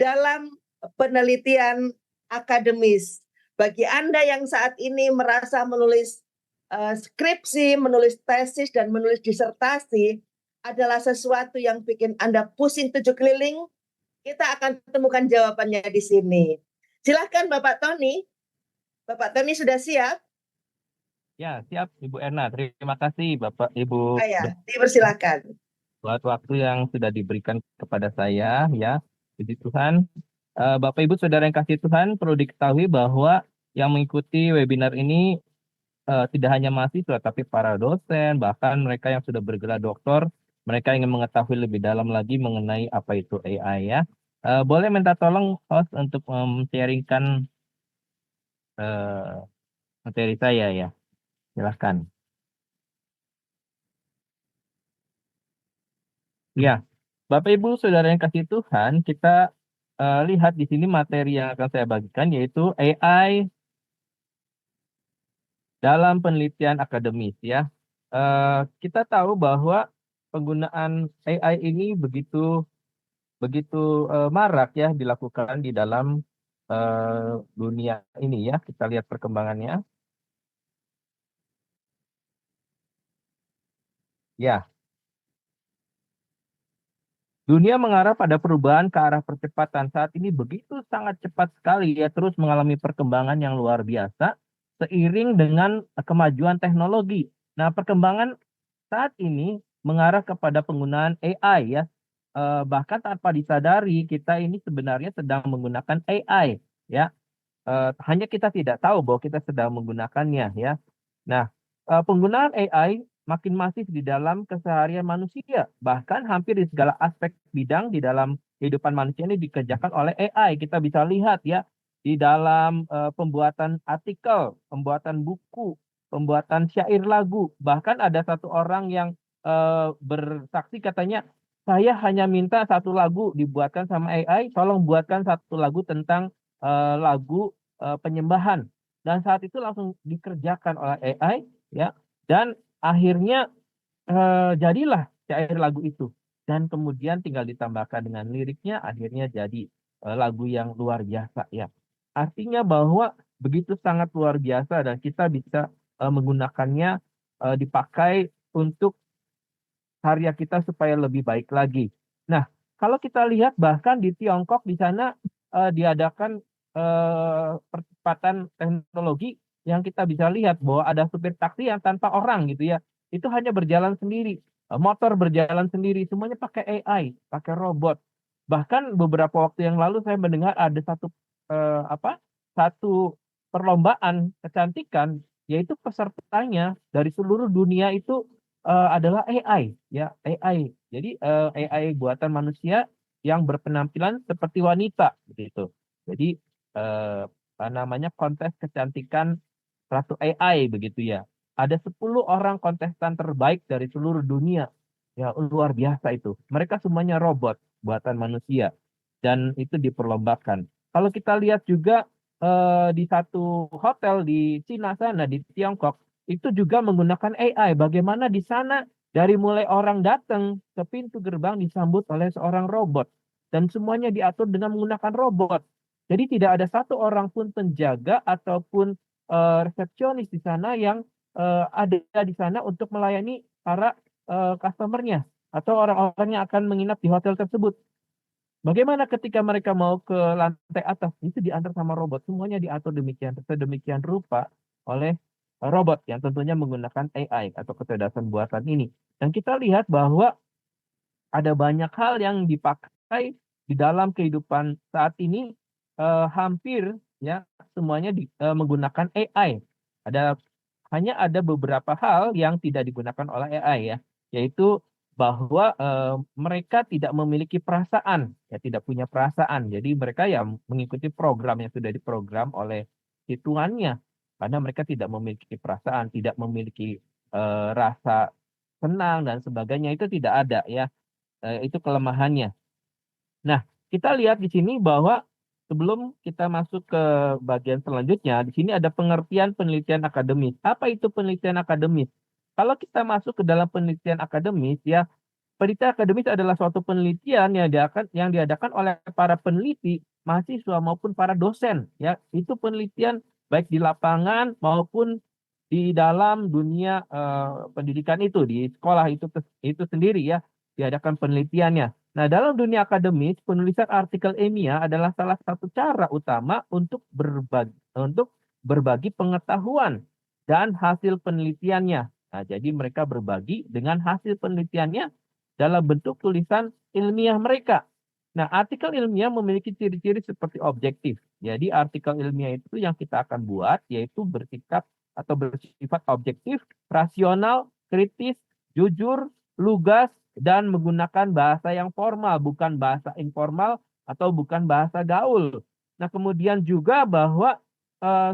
dalam penelitian akademis. Bagi Anda yang saat ini merasa menulis skripsi, menulis tesis, dan menulis disertasi adalah sesuatu yang bikin Anda pusing tujuh keliling, kita akan temukan jawabannya di sini. Silahkan Bapak Tony. Bapak Tony sudah siap? Ya, siap Ibu Erna. Terima kasih Bapak Ibu Ya, dipersilakan. buat waktu yang sudah diberikan kepada saya ya. Puji Tuhan. Bapak Ibu Saudara yang kasih Tuhan, perlu diketahui bahwa yang mengikuti webinar ini tidak hanya mahasiswa tapi para dosen, bahkan mereka yang sudah bergelar doktor, mereka ingin mengetahui lebih dalam lagi mengenai apa itu AI ya. Boleh minta tolong host untuk sharingkan materi saya ya. Silahkan. Ya, Bapak Ibu Saudara yang kasih Tuhan, kita lihat di sini materi yang akan saya bagikan yaitu AI dalam penelitian akademis ya. Kita tahu bahwa penggunaan AI ini begitu begitu marak ya dilakukan di dalam dunia ini ya. Kita lihat perkembangannya. Ya, dunia mengarah pada perubahan ke arah percepatan. Saat ini begitu sangat cepat sekali ya, terus mengalami perkembangan yang luar biasa seiring dengan kemajuan teknologi. Nah, perkembangan saat ini mengarah kepada penggunaan AI ya. Bahkan tanpa disadari kita ini sebenarnya sedang menggunakan AI ya. Hanya kita tidak tahu bahwa kita sedang menggunakannya ya. Nah, penggunaan AI makin masif di dalam keseharian manusia. Bahkan hampir di segala aspek bidang di dalam kehidupan manusia ini dikerjakan oleh AI. Kita bisa lihat ya di dalam pembuatan artikel, pembuatan buku, pembuatan syair lagu. Bahkan ada satu orang yang bersaksi katanya, saya hanya minta satu lagu dibuatkan sama AI, tolong buatkan satu lagu tentang lagu penyembahan, dan saat itu langsung dikerjakan oleh AI ya, dan akhirnya jadilah syair lagu itu, dan kemudian tinggal ditambahkan dengan liriknya, akhirnya jadi lagu yang luar biasa ya. Artinya bahwa begitu sangat luar biasa dan kita bisa menggunakannya, dipakai untuk karya kita supaya lebih baik lagi. Nah, kalau kita lihat bahkan di Tiongkok di sana diadakan percepatan teknologi yang kita bisa lihat bahwa ada supir taksi yang tanpa orang gitu ya. Itu hanya berjalan sendiri, motor berjalan sendiri, semuanya pakai AI, pakai robot. Bahkan beberapa waktu yang lalu saya mendengar ada satu perlombaan kecantikan, yaitu pesertanya dari seluruh dunia itu adalah AI ya, AI. Jadi AI buatan manusia yang berpenampilan seperti wanita begitu. Jadi namanya kontes kecantikan Ratu AI begitu ya. Ada 10 orang kontestan terbaik dari seluruh dunia. Ya luar biasa itu. Mereka semuanya robot buatan manusia dan itu diperlombakan. Kalau kita lihat juga di satu hotel di Cina sana, di Tiongkok, itu juga menggunakan AI. Bagaimana di sana dari mulai orang datang ke pintu gerbang disambut oleh seorang robot. Dan semuanya diatur dengan menggunakan robot. Jadi tidak ada satu orang pun penjaga ataupun resepsionis di sana yang ada di sana untuk melayani para customernya atau orang-orang yang akan menginap di hotel tersebut. Bagaimana ketika mereka mau ke lantai atas, itu diantar sama robot, semuanya diatur sedemikian rupa oleh robot yang tentunya menggunakan AI atau kecerdasan buatan ini. Dan kita lihat bahwa ada banyak hal yang dipakai di dalam kehidupan saat ini, hampir ya semuanya menggunakan AI. Hanya ada beberapa hal yang tidak digunakan oleh AI ya, yaitu bahwa mereka tidak memiliki perasaan, ya tidak punya perasaan. Jadi mereka ya mengikuti program yang sudah diprogram oleh hitungannya, karena mereka tidak memiliki perasaan, tidak memiliki rasa senang dan sebagainya, itu tidak ada ya. Itu kelemahannya. Nah, kita lihat di sini bahwa sebelum kita masuk ke bagian selanjutnya, di sini ada pengertian penelitian akademis. Apa itu penelitian akademis? Kalau kita masuk ke dalam penelitian akademis ya, penelitian akademis adalah suatu penelitian yang diadakan oleh para peneliti, mahasiswa maupun para dosen. Ya, itu penelitian baik di lapangan maupun di dalam dunia pendidikan itu, di sekolah itu sendiri ya, diadakan penelitiannya. Nah, dalam dunia akademis, penulisan artikel ilmiah adalah salah satu cara utama untuk berbagi pengetahuan dan hasil penelitiannya. Nah, jadi mereka berbagi dengan hasil penelitiannya dalam bentuk tulisan ilmiah mereka. Nah, artikel ilmiah memiliki ciri-ciri seperti objektif. Jadi, artikel ilmiah itu yang kita akan buat yaitu bersikap atau bersifat objektif, rasional, kritis, jujur, lugas, dan menggunakan bahasa yang formal, bukan bahasa informal atau bukan bahasa gaul. Nah, kemudian juga bahwa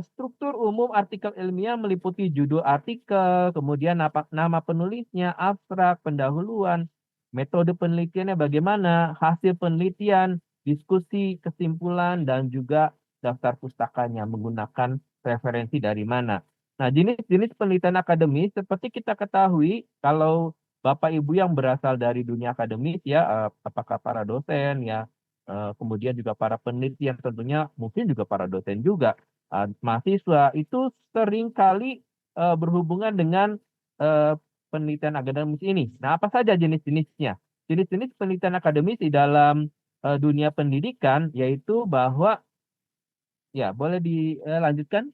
struktur umum artikel ilmiah meliputi judul artikel, kemudian nama penulisnya, abstrak, pendahuluan, metode penelitiannya bagaimana, hasil penelitian, diskusi, kesimpulan, dan juga daftar pustakanya menggunakan referensi dari mana. Nah, jenis-jenis penelitian akademis seperti kita ketahui, kalau Bapak Ibu yang berasal dari dunia akademis ya, apakah para dosen ya, kemudian juga para peneliti yang tentunya mungkin juga para dosen juga, mahasiswa itu sering kali berhubungan dengan penelitian akademis ini. Nah, apa saja jenis-jenisnya? Jenis-jenis penelitian akademis di dalam dunia pendidikan yaitu bahwa ya boleh dilanjutkan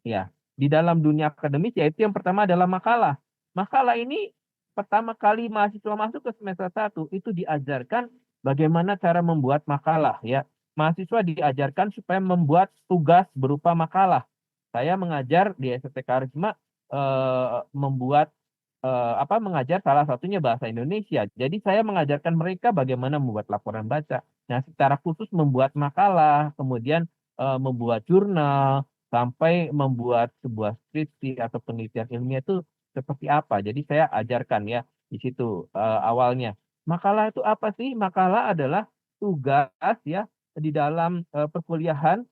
ya di dalam dunia akademis yaitu yang pertama adalah makalah. Makalah ini pertama kali mahasiswa masuk ke semester 1 itu diajarkan bagaimana cara membuat makalah ya. Mahasiswa diajarkan supaya membuat tugas berupa makalah. Saya mengajar di SMT Karisma membuat mengajar salah satunya bahasa Indonesia. Jadi saya mengajarkan mereka bagaimana membuat laporan baca. Nah, secara khusus membuat makalah, kemudian membuat jurnal, sampai membuat sebuah skripsi atau penelitian ilmiah itu seperti apa. Jadi saya ajarkan ya di situ awalnya. Makalah itu apa sih? Makalah adalah tugas ya di dalam perkuliahan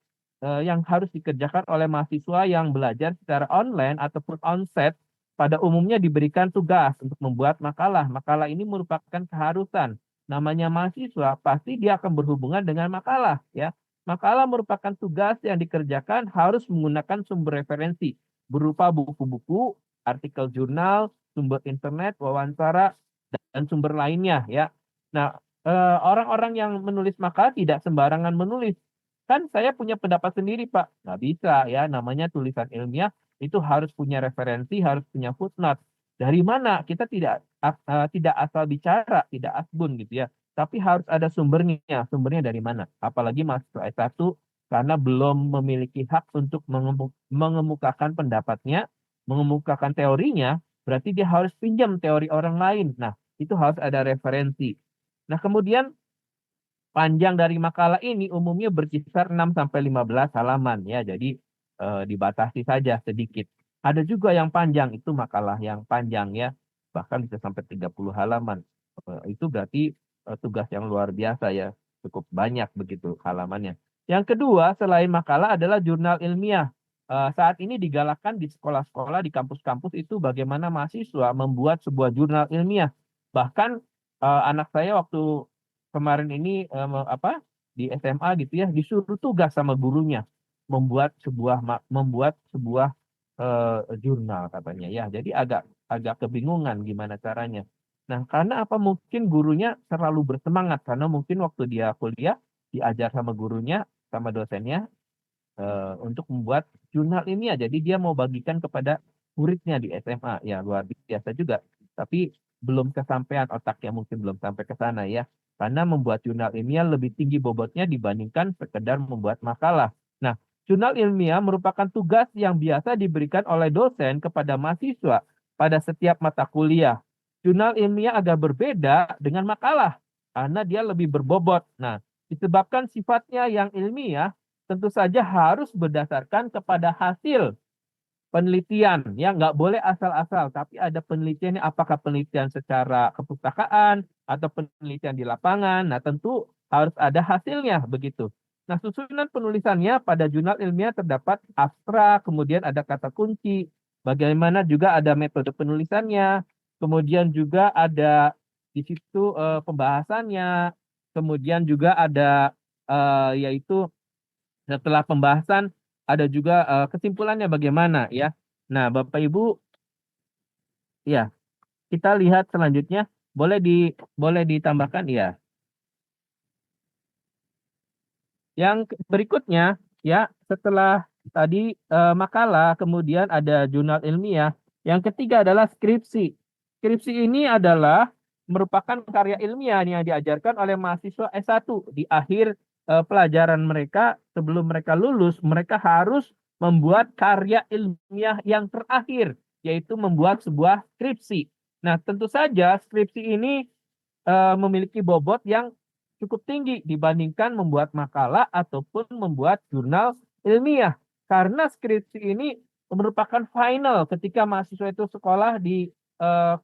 yang harus dikerjakan oleh mahasiswa yang belajar secara online ataupun onsite pada umumnya diberikan tugas untuk membuat makalah. Makalah ini merupakan keharusan. Namanya mahasiswa, pasti dia akan berhubungan dengan makalah ya. Makalah merupakan tugas yang dikerjakan harus menggunakan sumber referensi berupa buku-buku, artikel jurnal, sumber internet, wawancara, dan sumber lainnya ya. Nah, orang-orang yang menulis makalah tidak sembarangan menulis. Kan saya punya pendapat sendiri, Pak. Nggak bisa ya, namanya tulisan ilmiah itu harus punya referensi, harus punya footnote. Dari mana? Kita tidak asal bicara, tidak asbun gitu ya. Tapi harus ada sumbernya. Sumbernya dari mana? Apalagi mahasiswa S1 karena belum memiliki hak untuk mengemukakan pendapatnya, mengemukakan teorinya, berarti dia harus pinjam teori orang lain. Nah, itu harus ada referensi. Nah, kemudian panjang dari makalah ini umumnya berkisar 6 sampai 15 halaman ya. Jadi dibatasi saja sedikit. Ada juga yang panjang, itu makalah yang panjang ya. Bahkan bisa sampai 30 halaman. Itu berarti tugas yang luar biasa ya. Cukup banyak begitu halamannya. Yang kedua, selain makalah adalah jurnal ilmiah. Saat ini digalakkan di sekolah-sekolah, di kampus-kampus itu bagaimana mahasiswa membuat sebuah jurnal ilmiah. Bahkan anak saya waktu kemarin ini di SMA gitu ya disuruh tugas sama gurunya membuat sebuah jurnal katanya ya. Jadi agak kebingungan gimana caranya. Nah, karena apa mungkin gurunya terlalu bersemangat karena mungkin waktu dia kuliah diajar sama gurunya sama dosennya untuk membuat jurnal ilmiah. Jadi dia mau bagikan kepada muridnya di SMA. Ya, luar biasa juga. Tapi belum kesampaian otaknya mungkin belum sampai ke sana ya. Karena membuat jurnal ilmiah lebih tinggi bobotnya dibandingkan sekedar membuat makalah. Nah, jurnal ilmiah merupakan tugas yang biasa diberikan oleh dosen kepada mahasiswa pada setiap mata kuliah. Jurnal ilmiah agak berbeda dengan makalah karena dia lebih berbobot. Nah, disebabkan sifatnya yang ilmiah, tentu saja harus berdasarkan kepada hasil penelitian. Ya, nggak boleh asal-asal, tapi ada penelitiannya. Apakah penelitian secara kepustakaan atau penelitian di lapangan? Nah, tentu harus ada hasilnya begitu. Nah, susunan penulisannya pada jurnal ilmiah terdapat abstrak, kemudian ada kata kunci, bagaimana juga ada metode penulisannya, kemudian juga ada di situ pembahasannya, kemudian juga ada yaitu setelah pembahasan ada juga kesimpulannya bagaimana ya. Nah, Bapak Ibu, ya kita lihat selanjutnya, boleh ditambahkan ya. Yang berikutnya ya, setelah tadi makalah, kemudian ada jurnal ilmiah. Yang ketiga adalah skripsi. Skripsi ini adalah merupakan karya ilmiah yang diajarkan oleh mahasiswa S1 di akhir pelajaran mereka. Sebelum mereka lulus, mereka harus membuat karya ilmiah yang terakhir, yaitu membuat sebuah skripsi. Nah, tentu saja skripsi ini memiliki bobot yang cukup tinggi dibandingkan membuat makalah ataupun membuat jurnal ilmiah. Karena skripsi ini merupakan final ketika mahasiswa itu sekolah di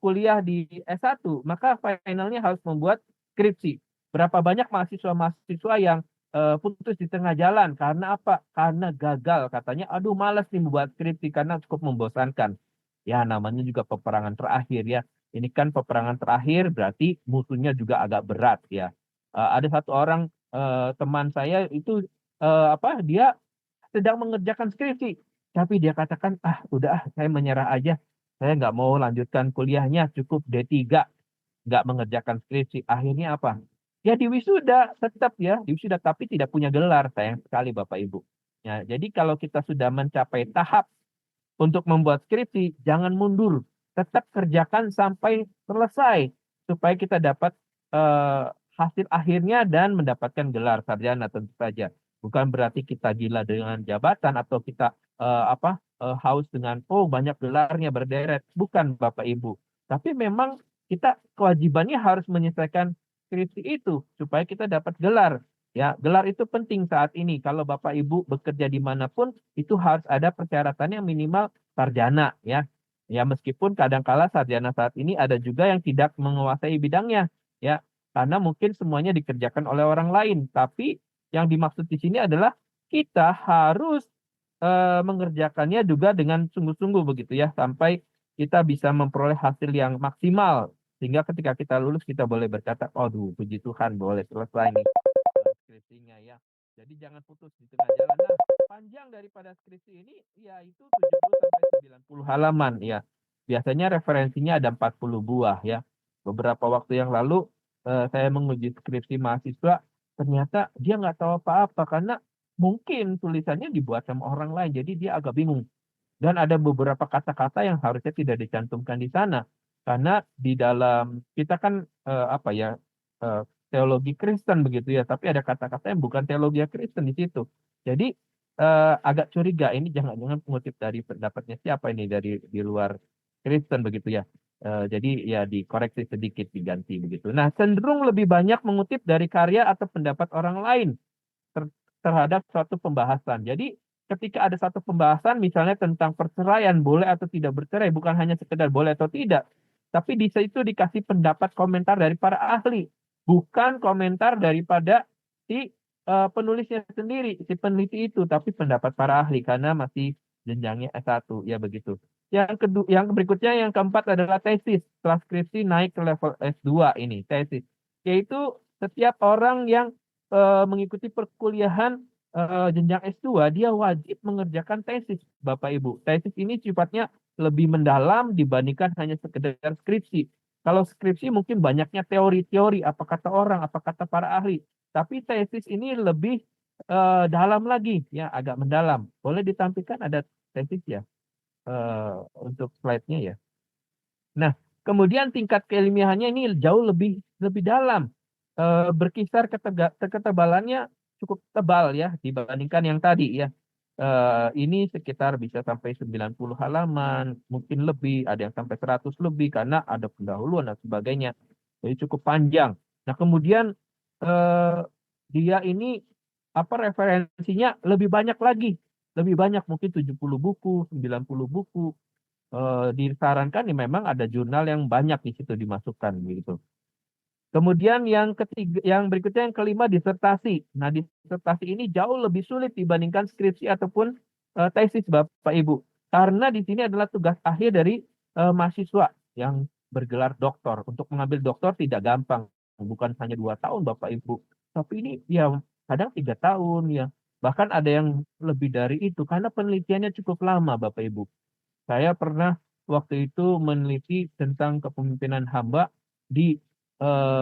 kuliah di S1, maka finalnya harus membuat skripsi. Berapa banyak mahasiswa-mahasiswa yang putus di tengah jalan karena apa? Karena gagal, katanya, aduh malas nih membuat skripsi karena cukup membosankan. Ya, namanya juga peperangan terakhir ya. Ini kan peperangan terakhir, berarti musuhnya juga agak berat ya. Ada satu orang teman saya itu dia sedang mengerjakan skripsi, tapi dia katakan, udah saya menyerah aja, saya nggak mau lanjutkan kuliahnya, cukup D3, nggak mengerjakan skripsi. Akhirnya apa? Ya di wisuda tetap ya, di wisuda tapi tidak punya gelar, sayang sekali Bapak Ibu. Ya, jadi kalau kita sudah mencapai tahap untuk membuat skripsi, jangan mundur. Tetap kerjakan sampai selesai supaya kita dapat eh, hasil akhirnya dan mendapatkan gelar sarjana tentu saja. Bukan berarti kita gila dengan jabatan atau kita haus dengan banyak gelarnya berderet. Bukan Bapak Ibu. Tapi memang kita kewajibannya harus menyelesaikan skripsi itu supaya kita dapat gelar. Ya, gelar itu penting saat ini. Kalau Bapak Ibu bekerja dimanapun, itu harus ada persyaratannya minimal sarjana, ya. Ya, meskipun kadangkala sarjana saat ini ada juga yang tidak menguasai bidangnya, ya. Karena mungkin semuanya dikerjakan oleh orang lain. Tapi yang dimaksud di sini adalah kita harus mengerjakannya juga dengan sungguh-sungguh begitu ya, sampai kita bisa memperoleh hasil yang maksimal. Sehingga ketika kita lulus kita boleh berkata, aduh puji Tuhan boleh selesai nih skripsinya ya. Jadi jangan putus di tengah jalan. Nah, panjang daripada skripsi ini ya itu 70 sampai 90 halaman ya. Biasanya referensinya ada 40 buah ya. Beberapa waktu yang lalu saya menguji skripsi mahasiswa, ternyata dia nggak tahu apa-apa karena mungkin tulisannya dibuat sama orang lain, jadi dia agak bingung. Dan ada beberapa kata-kata yang harusnya tidak dicantumkan di sana. Karena di dalam kita kan eh, teologi Kristen begitu ya, tapi ada kata-kata yang bukan teologi Kristen di situ. Jadi agak curiga ini jangan-jangan mengutip dari pendapatnya siapa ini dari di luar Kristen begitu ya. Jadi ya dikoreksi sedikit diganti begitu. Nah, cenderung lebih banyak mengutip dari karya atau pendapat orang lain terhadap suatu pembahasan. Jadi ketika ada satu pembahasan misalnya tentang perceraian boleh atau tidak bercerai, bukan hanya sekedar boleh atau tidak, tapi di situ dikasih pendapat komentar dari para ahli, bukan komentar daripada si penulisnya sendiri, si peneliti itu, tapi pendapat para ahli karena masih jenjangnya S1 ya begitu. Yang kedua, yang berikutnya yang keempat adalah tesis. Setelah skripsi naik ke level S2 ini, tesis. Yaitu setiap orang yang mengikuti perkuliahan jenjang S2, dia wajib mengerjakan tesis, Bapak Ibu. Tesis ini sifatnya lebih mendalam dibandingkan hanya sekedar skripsi. Kalau skripsi mungkin banyaknya teori-teori, apa kata orang, apa kata para ahli. Tapi tesis ini lebih dalam lagi, ya agak mendalam. Boleh ditampilkan ada tesis ya untuk slide-nya ya. Nah, kemudian tingkat keilmiahannya ini jauh lebih dalam. Berkisar ketebalannya cukup tebal ya dibandingkan yang tadi ya. Ini sekitar bisa sampai 90 halaman, mungkin lebih, ada yang sampai 100 lebih karena ada pendahuluan dan sebagainya. Jadi cukup panjang. Nah, kemudian eh, dia ini referensinya lebih banyak lagi. Lebih banyak mungkin 70 buku, 90 buku. Disarankan ya memang ada jurnal yang banyak di situ dimasukkan gitu. Kemudian yang ketiga, yang berikutnya yang kelima disertasi. Nah, disertasi ini jauh lebih sulit dibandingkan skripsi ataupun tesis Bapak Ibu. Karena di sini adalah tugas akhir dari mahasiswa yang bergelar doktor. Untuk mengambil doktor tidak gampang, bukan hanya 2 tahun Bapak Ibu, tapi ini ya kadang 3 tahun ya, bahkan ada yang lebih dari itu karena penelitiannya cukup lama Bapak Ibu. Saya pernah waktu itu meneliti tentang kepemimpinan hamba di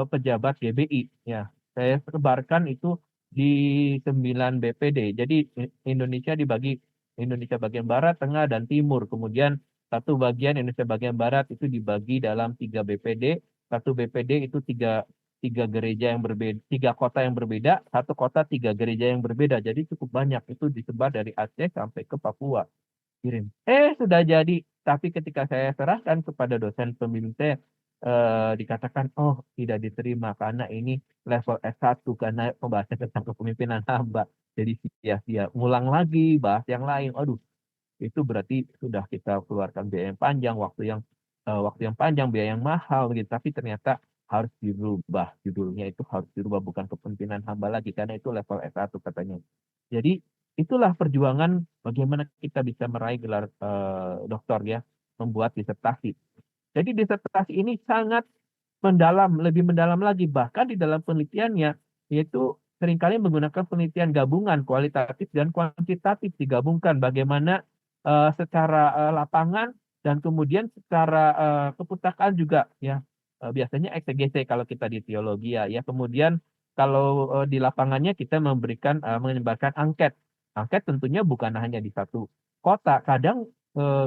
pejabat GBI. Ya, saya sebarkan itu di 9 BPD. Jadi Indonesia dibagi Indonesia bagian barat, tengah, dan timur. Kemudian satu bagian Indonesia bagian barat itu dibagi dalam 3 BPD. Satu BPD itu tiga gereja yang berbeda, 3 kota yang berbeda, satu kota 3 gereja yang berbeda. Jadi cukup banyak itu disebar dari Aceh sampai ke Papua kirim. Sudah jadi, tapi ketika saya serahkan kepada dosen pembimbing saya, dikatakan, oh tidak diterima karena ini level S1 karena pembahasan tentang kepemimpinan hamba. Jadi sia-sia, ngulang lagi, bahas yang lain. Aduh, itu berarti sudah kita keluarkan biaya yang panjang, waktu yang panjang, biaya yang mahal, gitu. Tapi ternyata harus dirubah, judulnya itu harus dirubah, bukan kepemimpinan hamba lagi, karena itu level S1 katanya. Jadi itulah perjuangan bagaimana kita bisa meraih gelar doktor ya, membuat disertasi. Jadi disertasi ini sangat mendalam, lebih mendalam lagi, bahkan di dalam penelitiannya, yaitu seringkali menggunakan penelitian gabungan, kualitatif dan kuantitatif digabungkan, bagaimana secara lapangan dan kemudian secara keputakaan juga ya. Biasanya eksegese kalau kita di teologi ya. Kemudian kalau di lapangannya kita menyebarkan angket. Angket tentunya bukan hanya di satu kota, kadang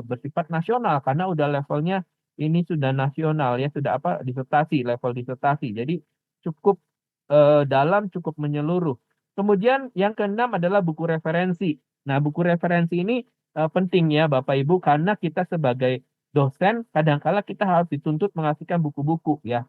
bersifat nasional karena udah levelnya ini sudah nasional ya, sudah disertasi, level disertasi. Jadi cukup dalam, cukup menyeluruh. Kemudian yang keenam adalah buku referensi. Nah, buku referensi ini penting ya Bapak Ibu, karena kita sebagai dosen kadangkala kita harus dituntut menghasilkan buku-buku ya.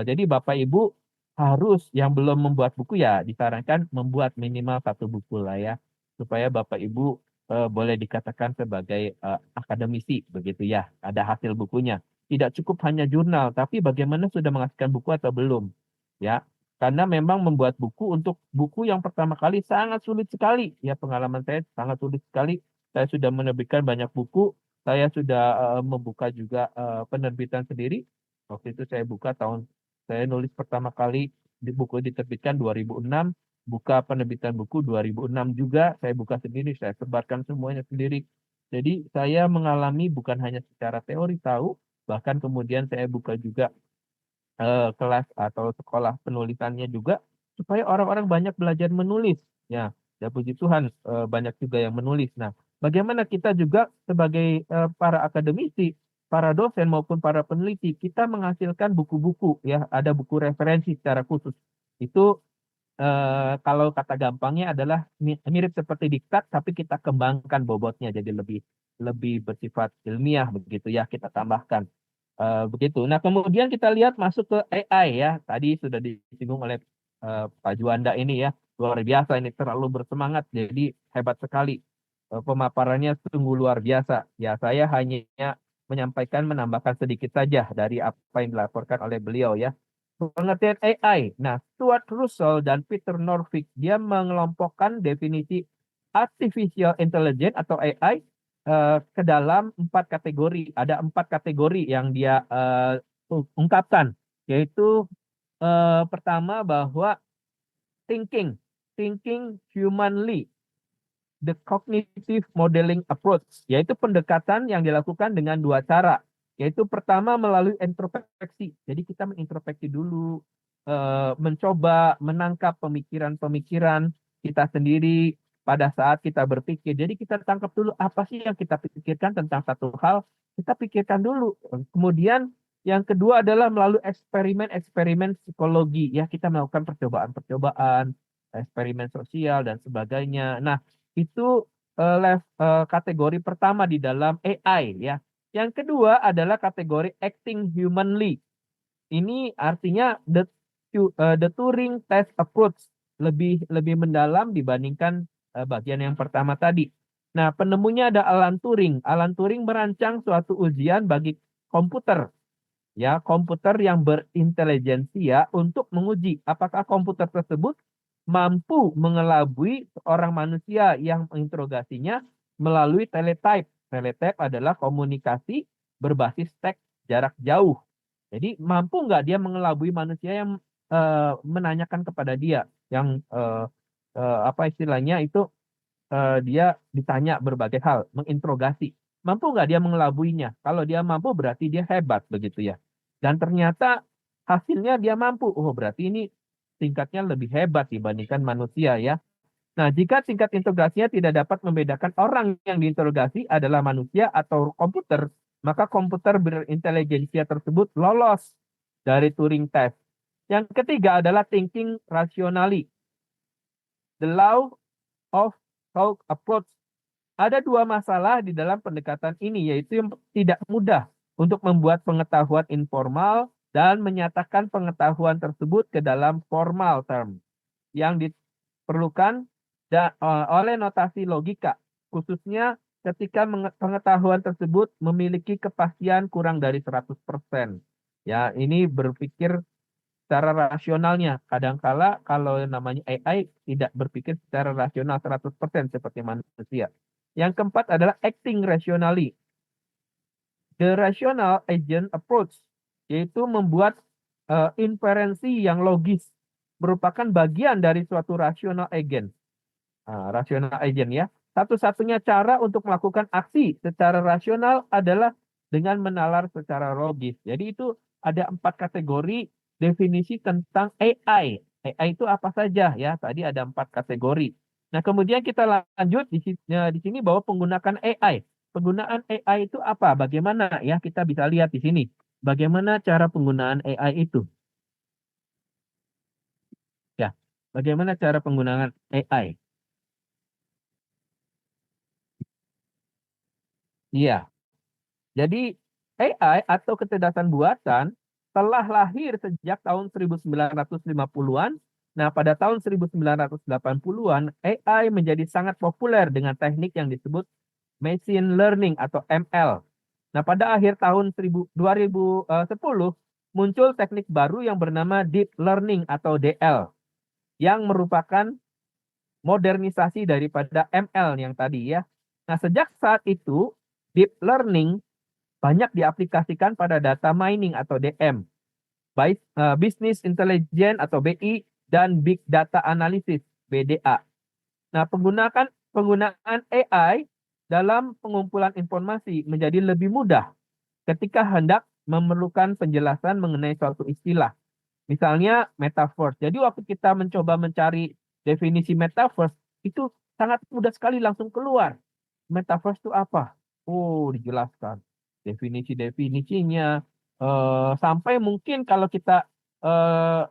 Jadi Bapak Ibu harus, yang belum membuat buku ya disarankan membuat minimal 1 buku lah ya, supaya Bapak Ibu boleh dikatakan sebagai akademisi begitu ya. Ada hasil bukunya. Tidak cukup hanya jurnal, tapi bagaimana sudah menghasilkan buku atau belum ya. Karena memang membuat buku untuk buku yang pertama kali sangat sulit sekali. Ya, pengalaman saya sangat sulit sekali. Saya sudah menerbitkan banyak buku. Saya sudah membuka juga penerbitan sendiri. Waktu itu saya nulis pertama kali di buku diterbitkan 2006. Buka penerbitan buku 2006 juga. Saya buka sendiri, saya sebarkan semuanya sendiri. Jadi saya mengalami bukan hanya secara teori tahu, bahkan kemudian saya buka juga kelas atau sekolah penulisannya juga, supaya orang-orang banyak belajar menulis ya. Ya puji Tuhan, banyak juga yang menulis. Nah, bagaimana kita juga sebagai para akademisi, para dosen maupun para peneliti, kita menghasilkan buku-buku ya, ada buku referensi secara khusus. Itu kalau kata gampangnya adalah mirip seperti diktat, tapi kita kembangkan bobotnya jadi lebih lebih bersifat ilmiah begitu ya, kita tambahkan. Begitu. Nah, kemudian kita lihat masuk ke AI ya. Tadi sudah disinggung oleh Pak Juanda ini ya. Luar biasa ini, terlalu bersemangat. Jadi hebat sekali. Pemaparannya sungguh luar biasa. Ya, saya hanya menyampaikan, menambahkan sedikit saja dari apa yang dilaporkan oleh beliau ya. Pengertian AI. Nah, Stuart Russell dan Peter Norvig, dia mengelompokkan definisi artificial intelligence atau AI ke dalam 4 kategori. Ada 4 kategori yang dia ungkapkan, yaitu pertama bahwa thinking, thinking humanly, the cognitive modeling approach, yaitu pendekatan yang dilakukan dengan 2 cara, yaitu pertama melalui introspeksi. Jadi kita mengintrospeksi dulu, mencoba menangkap pemikiran-pemikiran kita sendiri pada saat kita berpikir. Jadi kita tangkap dulu apa sih yang kita pikirkan tentang satu hal, kita pikirkan dulu. Kemudian yang kedua adalah melalui eksperimen-eksperimen psikologi. Ya, kita melakukan percobaan-percobaan, eksperimen sosial dan sebagainya. Nah, itu kategori pertama di dalam AI ya. Yang kedua adalah kategori acting humanly. Ini artinya the Turing test approach, lebih lebih mendalam dibandingkan bagian yang pertama tadi. Nah, penemunya ada Alan Turing. Alan Turing merancang suatu ujian bagi komputer ya, komputer yang berintelijensia untuk menguji apakah komputer tersebut mampu mengelabui seorang manusia yang menginterogasinya melalui teletype. Teletype adalah komunikasi berbasis teks jarak jauh Jadi mampu nggak dia mengelabui manusia yang menanyakan kepada dia, yang apa istilahnya itu dia ditanya berbagai hal, menginterogasi. Mampu nggak dia mengelabuinya? Kalau dia mampu berarti dia hebat begitu ya. Dan ternyata hasilnya dia mampu. Oh berarti ini tingkatnya lebih hebat dibandingkan manusia ya. Nah, jika tingkat integrasinya tidak dapat membedakan orang yang diinterogasi adalah manusia atau komputer, maka komputer berintelijensia tersebut lolos dari Turing test. Yang ketiga adalah thinking rationally. The law of thought approach. Ada dua masalah di dalam pendekatan ini, yaitu yang tidak mudah untuk membuat pengetahuan informal dan menyatakan pengetahuan tersebut ke dalam formal term yang diperlukan oleh notasi logika, khususnya ketika pengetahuan tersebut memiliki kepastian kurang dari 100%. Ya, ini berpikir secara rasionalnya. Kadangkala kalau namanya AI tidak berpikir secara rasional 100% seperti manusia. Yang keempat adalah acting rationally. The rational agent approach, yaitu membuat inferensi yang logis, merupakan bagian dari suatu rational agent. Rational agent ya. Satu-satunya cara untuk melakukan aksi secara rasional adalah dengan menalar secara logis. Jadi itu ada 4 kategori definisi tentang AI. AI itu apa saja ya? Tadi ada 4 kategori. Nah, kemudian kita lanjut di sini bahwa penggunaan AI. Penggunaan AI itu apa? Bagaimana ya? Kita bisa lihat di sini. Bagaimana cara penggunaan AI itu? Ya, bagaimana cara penggunaan AI? Iya. Jadi AI atau kecerdasan buatan telah lahir sejak tahun 1950-an. Nah, pada tahun 1980-an, AI menjadi sangat populer dengan teknik yang disebut machine learning atau ML. Nah, pada akhir tahun 2010 muncul teknik baru yang bernama deep learning atau DL yang merupakan modernisasi daripada ML yang tadi ya. Nah, sejak saat itu deep learning banyak diaplikasikan pada data mining atau DM, business intelligence atau BI, dan big data analysis BDA. Nah, penggunaan AI dalam pengumpulan informasi menjadi lebih mudah ketika hendak memerlukan penjelasan mengenai suatu istilah. Misalnya metaverse. Jadi waktu kita mencoba mencari definisi metaverse, itu sangat mudah sekali langsung keluar. Metaverse itu apa? Oh, dijelaskan. Definisi-definisinya. Sampai mungkin kalau kita eh,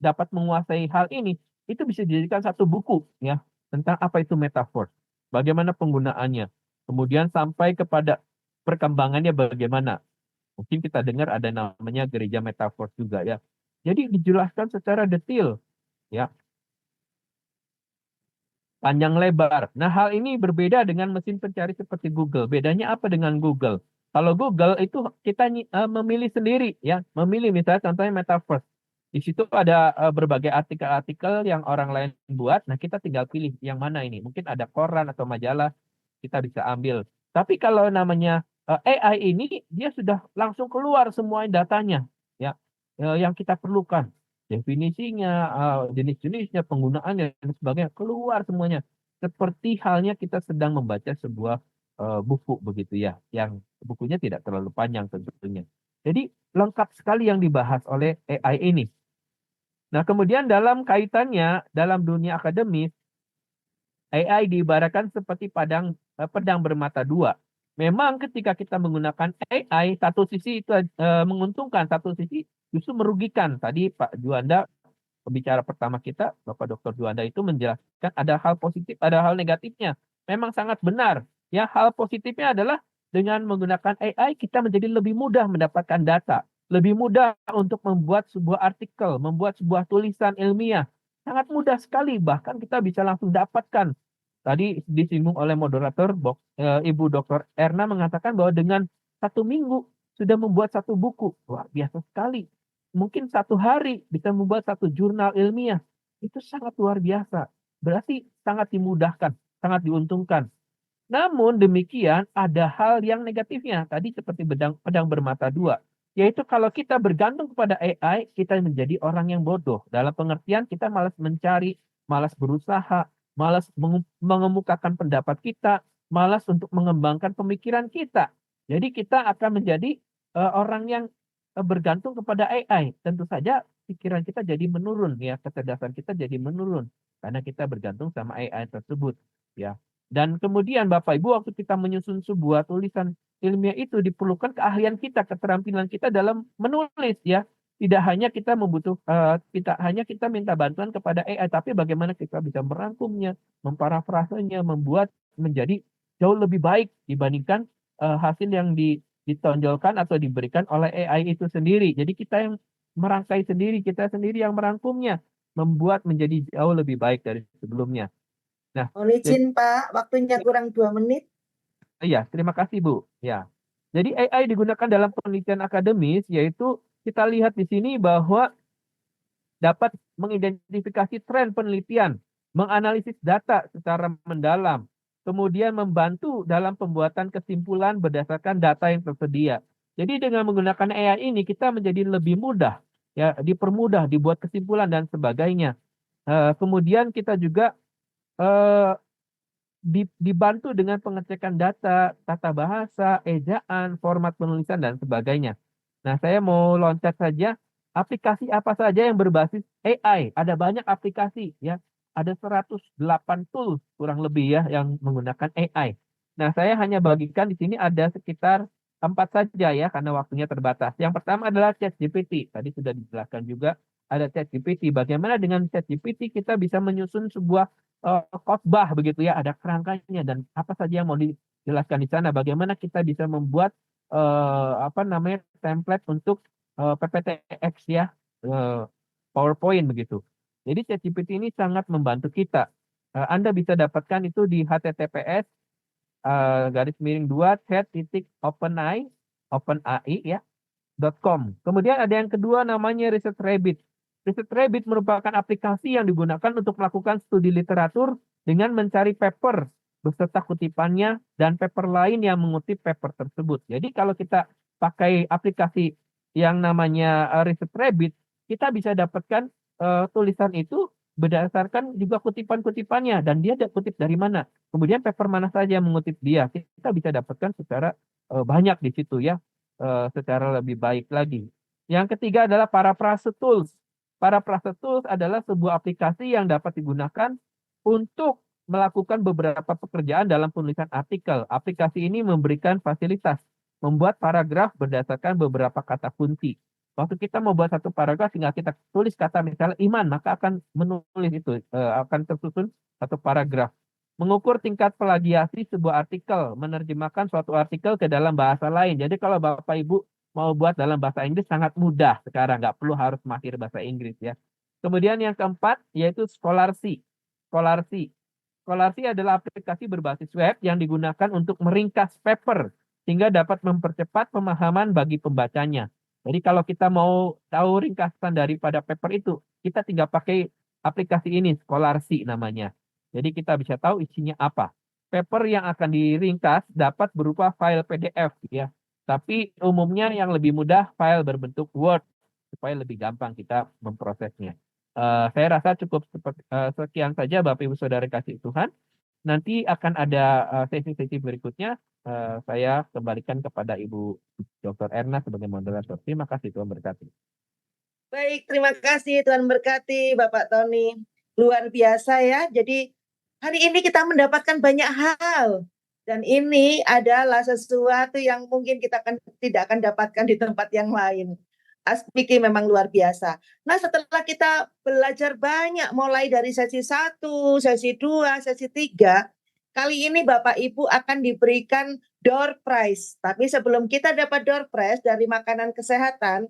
dapat menguasai hal ini, itu bisa dijadikan satu buku ya tentang apa itu metaverse. Bagaimana penggunaannya. Kemudian sampai kepada perkembangannya bagaimana. Mungkin kita dengar ada namanya gereja metaverse juga ya. Jadi dijelaskan secara detail ya, panjang lebar. Nah, hal ini berbeda dengan mesin pencari seperti Google. Bedanya apa dengan Google? Kalau Google itu kita memilih sendiri ya, memilih misalnya contohnya metaverse. Di situ ada berbagai artikel-artikel yang orang lain buat. Nah, kita tinggal pilih yang mana ini. Mungkin ada koran atau majalah, kita bisa ambil. Tapi kalau namanya AI ini, dia sudah langsung keluar semua datanya ya, yang kita perlukan. Definisinya, jenis-jenisnya, penggunaannya, dan sebagainya, keluar semuanya. Seperti halnya kita sedang membaca sebuah buku begitu ya, yang bukunya tidak terlalu panjang tentunya. Jadi lengkap sekali yang dibahas oleh AI ini. Nah, kemudian dalam kaitannya, dalam dunia akademis, AI diibaratkan seperti pedang bermata dua. Memang ketika kita menggunakan AI, satu sisi itu menguntungkan, satu sisi justru merugikan. Tadi Pak Juanda, pembicara pertama kita, Bapak Dr. Juanda itu menjelaskan ada hal positif, ada hal negatifnya. Memang sangat benar. Ya, hal positifnya adalah dengan menggunakan AI kita menjadi lebih mudah mendapatkan data, lebih mudah untuk membuat sebuah artikel, membuat sebuah tulisan ilmiah. Sangat mudah sekali, bahkan kita bisa langsung dapatkan. Tadi disinggung oleh moderator, Ibu Dr. Erna mengatakan bahwa dengan 1 minggu sudah membuat satu buku. Wah, biasa sekali. Mungkin 1 hari bisa membuat satu jurnal ilmiah. Itu sangat luar biasa. Berarti sangat dimudahkan, sangat diuntungkan. Namun demikian ada hal yang negatifnya. Tadi seperti pedang bermata dua. yaitu kalau kita bergantung kepada AI, kita menjadi orang yang bodoh. Dalam pengertian kita malas mencari, malas berusaha, malas mengemukakan pendapat kita, malas untuk mengembangkan pemikiran kita. Jadi kita akan menjadi orang yang bergantung kepada AI. Tentu saja pikiran kita jadi menurun, ya, kecerdasan kita jadi menurun karena kita bergantung sama AI tersebut, ya. Dan kemudian Bapak Ibu, waktu kita menyusun sebuah tulisan ilmiah itu diperlukan keahlian kita, keterampilan kita dalam menulis, ya. Tidak hanya kita tidak hanya kita minta bantuan kepada AI, tapi bagaimana kita bisa merangkumnya, memparafrasenya, membuat menjadi jauh lebih baik dibandingkan hasil yang ditonjolkan atau diberikan oleh AI itu sendiri. Jadi kita yang merangkai sendiri, kita sendiri yang merangkumnya, membuat menjadi jauh lebih baik dari sebelumnya. Nah, Mohon izin Pak, waktunya kurang 2 menit. iya, terima kasih Bu. Ya, jadi AI digunakan dalam penelitian akademis, yaitu kita lihat di sini bahwa dapat mengidentifikasi tren penelitian, menganalisis data secara mendalam, kemudian membantu dalam pembuatan kesimpulan berdasarkan data yang tersedia. Jadi dengan menggunakan AI ini kita menjadi lebih mudah, ya, dipermudah, dibuat kesimpulan dan sebagainya. Kemudian kita juga eh, dibantu dengan pengecekan data, tata bahasa, ejaan, format penulisan, dan sebagainya. Nah, saya mau loncat saja, aplikasi apa saja yang berbasis AI. Ada banyak aplikasi, ya. Ada 108 tools kurang lebih, ya, yang menggunakan AI. Nah, saya hanya bagikan di sini ada sekitar 4 saja, ya, karena waktunya terbatas. Yang pertama adalah ChatGPT. Tadi sudah dijelaskan juga ada ChatGPT. Bagaimana dengan ChatGPT kita bisa menyusun sebuah khotbah begitu, ya, ada kerangkanya dan apa saja yang mau dijelaskan di sana. Bagaimana kita bisa membuat apa namanya template untuk PPTX, ya, eh, PowerPoint begitu. Jadi ChatGPT ini sangat membantu kita. Anda bisa dapatkan itu di https chat.openai, ya, .com. Kemudian ada yang kedua namanya Research Rabbit. Research Rabbit merupakan aplikasi yang digunakan untuk melakukan studi literatur dengan mencari paper beserta kutipannya dan paper lain yang mengutip paper tersebut. Jadi kalau kita pakai aplikasi yang namanya Research Rabbit, kita bisa dapatkan tulisan itu berdasarkan juga kutipan-kutipannya dan dia kutip dari mana. Kemudian paper mana saja yang mengutip dia. Kita bisa dapatkan secara banyak di situ, ya, secara lebih baik lagi. Yang ketiga adalah Paraphrase Tools. Paraphrase Tools adalah sebuah aplikasi yang dapat digunakan untuk melakukan beberapa pekerjaan dalam penulisan artikel. Aplikasi ini memberikan fasilitas membuat paragraf berdasarkan beberapa kata kunci. Waktu kita mau buat satu paragraf, tinggal kita tulis kata misalnya iman, maka akan menulis itu, akan tersusun satu paragraf. Mengukur tingkat plagiasi sebuah artikel, menerjemahkan suatu artikel ke dalam bahasa lain. Jadi kalau Bapak Ibu mau buat dalam bahasa Inggris sangat mudah sekarang, nggak perlu harus mahir bahasa Inggris, ya. Kemudian yang keempat yaitu Scholarly. Scholarly. Scholarly adalah aplikasi berbasis web yang digunakan untuk meringkas paper sehingga dapat mempercepat pemahaman bagi pembacanya. Jadi kalau kita mau tahu ringkasan daripada paper itu, kita tinggal pakai aplikasi ini, Scholarly namanya. Jadi kita bisa tahu isinya apa. Paper yang akan diringkas dapat berupa file PDF, ya. Tapi umumnya yang lebih mudah file berbentuk Word supaya lebih gampang kita memprosesnya. Saya rasa cukup sekian saja Bapak Ibu Saudara kasih Tuhan. Nanti akan ada sesi-sesi berikutnya. Saya kembalikan kepada Ibu Dr. Erna sebagai moderator. Terima kasih, Tuhan berkati. Baik, terima kasih Tuhan berkati Bapak Tony. Luar biasa, ya. Jadi hari ini kita mendapatkan banyak hal. Dan ini adalah sesuatu yang mungkin kita tidak akan dapatkan di tempat yang lain. Aspiki memang luar biasa. Nah, setelah kita belajar banyak, mulai dari sesi 1, sesi 2, sesi 3, kali ini Bapak Ibu akan diberikan door prize. Tapi sebelum kita dapat door prize dari makanan kesehatan,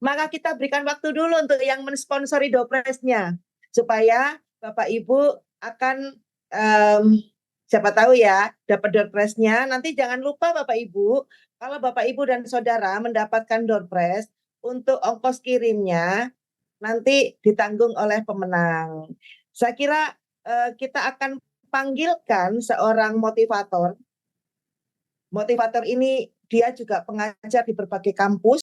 maka kita berikan waktu dulu untuk yang mensponsori door prize-nya. Supaya Bapak Ibu akan siapa tahu, ya, dapat door prize-nya. Nanti jangan lupa Bapak Ibu, kalau Bapak Ibu dan Saudara mendapatkan door prize, untuk ongkos kirimnya nanti ditanggung oleh pemenang. Saya kira kita akan panggilkan seorang motivator. Motivator ini dia juga pengajar di berbagai kampus.